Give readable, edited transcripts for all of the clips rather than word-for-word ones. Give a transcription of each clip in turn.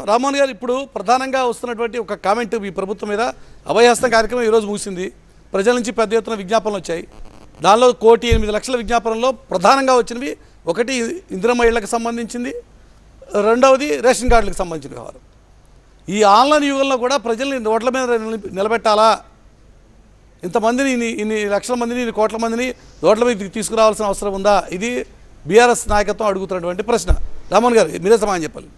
రామ్మోహన్ గారు, ఇప్పుడు ప్రధానంగా వస్తున్నటువంటి ఒక కామెంట్ మీ ప్రభుత్వం మీద, అభయహస్తం కార్యక్రమం ఈరోజు ముగిసింది. ప్రజల నుంచి పెద్ద ఎత్తున విజ్ఞాపనలు వచ్చాయి. దానిలో 1,08,00,000 విజ్ఞాపనలో ప్రధానంగా వచ్చినవి, ఒకటి ఇందిరమ్మ ఇళ్లకు సంబంధించింది, రెండవది రేషన్ కార్డులకు సంబంధించిన వ్యవహారం. ఈ ఆన్లైన్ యుగంలో కూడా ప్రజల్ని రోడ్ల మీద నిలబెట్టాలా, ఇంతమందిని ఇన్ని లక్షల మందిని, ఇన్ని కోట్ల మందిని రోడ్ల మీద తీసుకురావాల్సిన అవసరం ఉందా? ఇది బీఆర్ఎస్ నాయకత్వం అడుగుతున్నటువంటి ప్రశ్న. రామ్మోహన్ గారు, మీరే సమాధానం చెప్పాలి.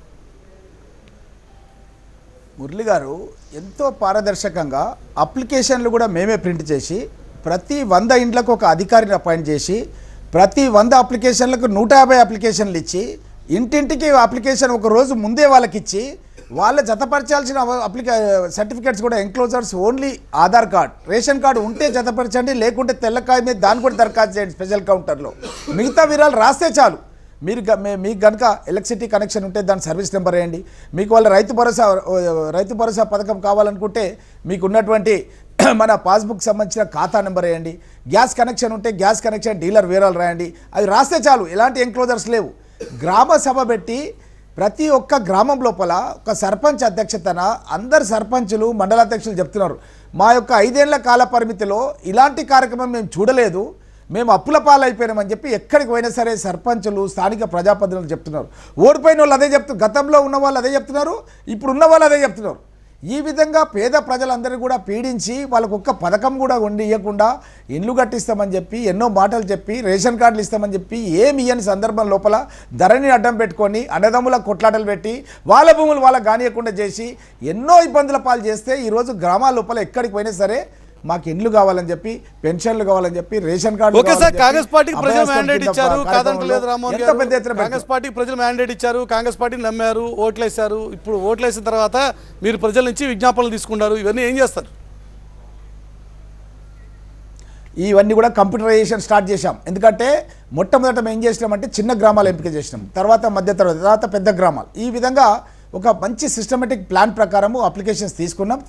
మురళి గారు, ఎంతో పారదర్శకంగా అప్లికేషన్లు కూడా మేమే ప్రింట్ చేసి, ప్రతి 100 ఇండ్లకు ఒక అధికారిని అపాయింట్ చేసి, ప్రతి 100 అప్లికేషన్లకు 150 అప్లికేషన్లు ఇచ్చి, ఇంటింటికి అప్లికేషన్ ఒక రోజు ముందే వాళ్ళకి ఇచ్చి, వాళ్ళ జతపరచాల్సిన సర్టిఫికేట్స్ కూడా enclosures only Aadhaar card, ration card ఉంటే జతపరచండి, లేకుంటే తెల్లకాయ మీద దాన్ని కూడా దరఖాస్తు చేయండి స్పెషల్ కౌంటర్లో. మిగతా వివరాలు రాస్తే చాలు. మీకు కనుక ఎలక్ట్రిసిటీ కనెక్షన్ ఉంటే దాని సర్వీస్ నెంబర్ వేయండి. మీకు వాళ్ళ రైతు భరోసా పథకం కావాలనుకుంటే మీకు ఉన్నటువంటి మన పాస్బుక్ సంబంధించిన ఖాతా నెంబర్ వేయండి. గ్యాస్ కనెక్షన్ ఉంటే గ్యాస్ కనెక్షన్ డీలర్ వివరాలు రాయండి. అది రాస్తే చాలు, ఎలాంటి ఎంక్లోజర్స్ లేవు. గ్రామ సభ పెట్టి ప్రతి ఒక్క గ్రామం లోపల ఒక సర్పంచ్ అధ్యక్షతన అందరు సర్పంచులు, మండలాధ్యక్షులు చెప్తున్నారు, మా యొక్క 5 ఏళ్ల కాల పరిమితిలో ఇలాంటి కార్యక్రమం మేము చూడలేదు, మేము అప్పుల పాలైపోయినామని చెప్పి ఎక్కడికి పోయినా సరే సర్పంచులు, స్థానిక ప్రజాప్రతినిధులు చెప్తున్నారు. ఓడిపోయిన వాళ్ళు అదే చెప్తున్నారు, గతంలో ఉన్న వాళ్ళు అదే చెప్తున్నారు, ఇప్పుడు ఉన్న వాళ్ళు అదే చెప్తున్నారు. ఈ విధంగా పేద ప్రజలందరినీ కూడా పీడించి వాళ్ళకు ఒక్క పథకం కూడా ఇవ్వకుండా ఇండ్లు కట్టిస్తామని చెప్పి, ఎన్నో మాటలు చెప్పి, రేషన్ కార్డులు ఇస్తామని చెప్పి, ఏమి ఇయ్యని సందర్భం లోపల ధరణిని అడ్డం పెట్టుకొని అన్నదమ్ముల కొట్లాటలు పెట్టి వాళ్ళ భూములు వాళ్ళకు కానియకుండా చేసి ఎన్నో ఇబ్బందుల పాలు చేస్తే ఈరోజు గ్రామాల లోపల ఎక్కడికి పోయినా సరే మాకు ఇండ్లు కావాలని చెప్పి, పెన్షన్లు కావాలని చెప్పి, రేషన్ కార్డు. కాంగ్రెస్ పార్టీకి ప్రజలు మ్యాండేట్ ఇచ్చారు, కాదంటలేదు రామ్మోహన్ గారు. కాంగ్రెస్ పార్టీకి ప్రజలు మ్యాండేట్ ఇచ్చారు, కాంగ్రెస్ పార్టీని నమ్మారు, ఓట్లేశారు. ఇప్పుడు ఓట్లేసిన తర్వాత మీరు ప్రజల నుంచి విజ్ఞాపనలు తీసుకున్నారు. ఇవన్నీ ఏం చేస్తారు? ఇవన్నీ కూడా కంప్యూటరైజేషన్ స్టార్ట్ చేశాం. ఎందుకంటే మొట్టమొదట మేము ఏం చేసినామంటే చిన్న గ్రామాలు ఎంపిక చేసినాం, తర్వాత మధ్య తర్వాత పెద్ద గ్రామాలు. ఈ విధంగా ఒక మంచి సిస్టమేటిక్ ప్లాన్ ప్రకారము అప్లికేషన్స్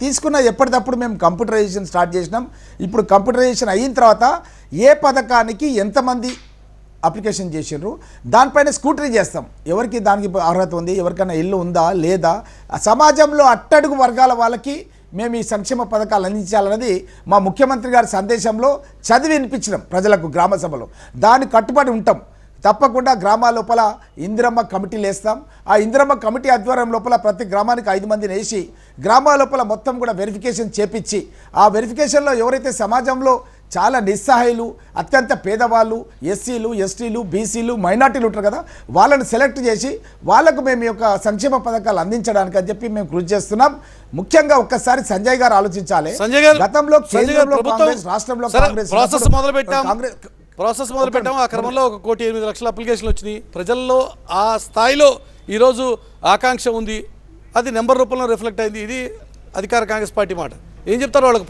తీసుకున్న ఎప్పటికప్పుడు మేము కంప్యూటరైజేషన్ స్టార్ట్ చేసినాం. ఇప్పుడు కంప్యూటరైజేషన్ అయిన తర్వాత ఏ పథకానికి ఎంతమంది అప్లికేషన్ చేసిండ్రు దానిపైన స్క్రూటనీ చేస్తాం. ఎవరికి దానికి అర్హత ఉంది, ఎవరికైనా ఇల్లు ఉందా లేదా, సమాజంలో అట్టడుగు వర్గాల వాళ్ళకి మేము ఈ సంక్షేమ పథకాలు అందించాలన్నది మా ముఖ్యమంత్రి గారి సందేశంలో చదివి వినిపించడం ప్రజలకు గ్రామ సభలో. దానికి కట్టుబడి ఉంటాం. తప్పకుండా గ్రామాల లోపల ఇందిరమ్మ కమిటీలు వేస్తాం. ఆ ఇందిరమ్మ కమిటీ ఆధ్వర్యం లోపల ప్రతి గ్రామానికి 5 మందిని వేసి గ్రామాల లోపల మొత్తం కూడా వెరిఫికేషన్ చేపించి, ఆ వెరిఫికేషన్లో ఎవరైతే సమాజంలో చాలా నిస్సహాయులు, అత్యంత పేదవాళ్ళు, ఎస్సీలు, ఎస్టీలు, బీసీలు, మైనార్టీలు ఉంటారు కదా, వాళ్ళని సెలెక్ట్ చేసి వాళ్ళకు మేము ఈ యొక్క సంక్షేమ పథకాలు అందించడానికి అని చెప్పి మేము కృషి చేస్తున్నాం. ముఖ్యంగా ఒక్కసారి సంజయ్ గారు ఆలోచించాలి. గతంలో కేంద్రంలో కాంగ్రెస్, రాష్ట్రంలో కాంగ్రెస్ ప్రాసెస్ మొదలు పెట్టాము. ఆ క్రమంలో 1,08,00,000 అప్లికేషన్లు వచ్చినాయి. ప్రజల్లో ఆ స్థాయిలో ఈరోజు ఆకాంక్ష ఉంది. అది నెంబర్ రూపంలో రిఫ్లెక్ట్ అయింది. ఇది అధికార కాంగ్రెస్ పార్టీ మాట. ఏం చెప్తారు వాళ్ళకి?